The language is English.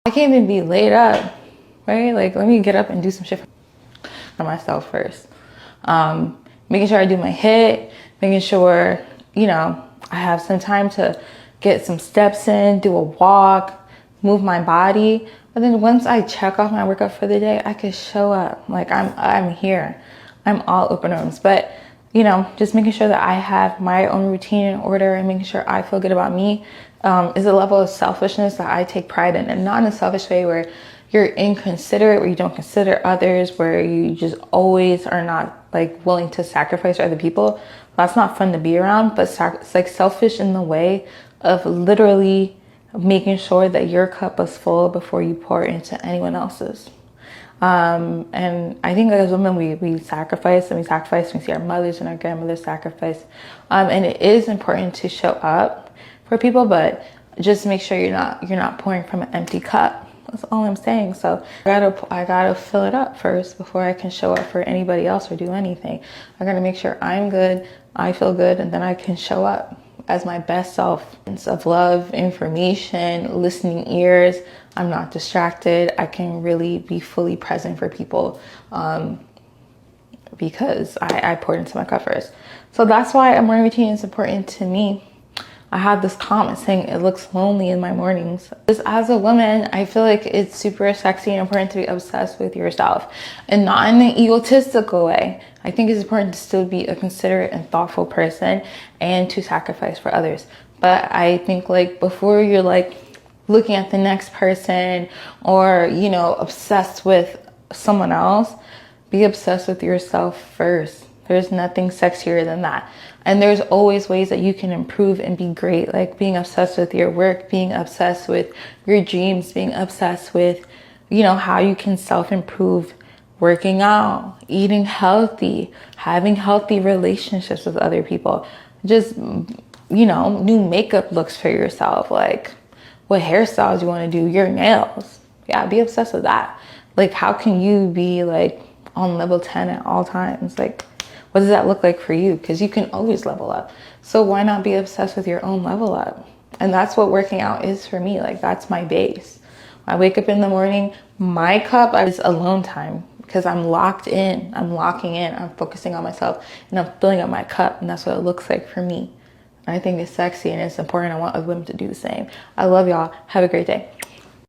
I can't even be laid up, right? Like, let me get up and do some shit for myself first. Making sure I do my HIIT, making sure, you know, I have some time to get some steps in, do a walk, move my body. But then once I check off my workout for the day, I can show up. Like, I'm here. I'm all open arms. But, you know, just making sure that I have my own routine in order and making sure I feel good about me is a level of selfishness that I take pride in. And not in a selfish way where you're inconsiderate, where you don't consider others, where you just always are not like willing to sacrifice for other people. That's not fun to be around, but it's like selfish in the way of literally making sure that your cup is full before you pour into anyone else's. And I think as women, we sacrifice, and we see our mothers and our grandmothers sacrifice. And it is important to show up for people, but just make sure you're not pouring from an empty cup. That's all I'm saying. So I gotta fill it up first before I can show up for anybody else or do anything. I gotta make sure I'm good, I feel good, and then I can show up as my best self. Of love, information, listening ears. I'm not distracted. I can really be fully present for people because I poured into my cup first. So that's why a morning routine is important to me. I have this comment saying it looks lonely in my mornings. Just as a woman, I feel like it's super sexy and important to be obsessed with yourself, and not in an egotistical way. I think it's important to still be a considerate and thoughtful person and to sacrifice for others. But I think like before you're like looking at the next person or, you know, obsessed with someone else, be obsessed with yourself first. There's nothing sexier than that. And there's always ways that you can improve and be great, like being obsessed with your work, being obsessed with your dreams, being obsessed with, you know, how you can self-improve, working out, eating healthy, having healthy relationships with other people, just, you know, new makeup looks for yourself, like what hairstyles you want to do, your nails. Yeah, be obsessed with that. Like, how can you be like on level 10 at all times? Like, what does that look like for you? Because you can always level up. So why not be obsessed with your own level up? And that's what working out is for me. Like, that's my base. I wake up in the morning, my cup is alone time because I'm locked in. I'm locking in. I'm focusing on myself and I'm filling up my cup. And that's what it looks like for me. I think it's sexy and it's important. I want other women to do the same. I love y'all. Have a great day.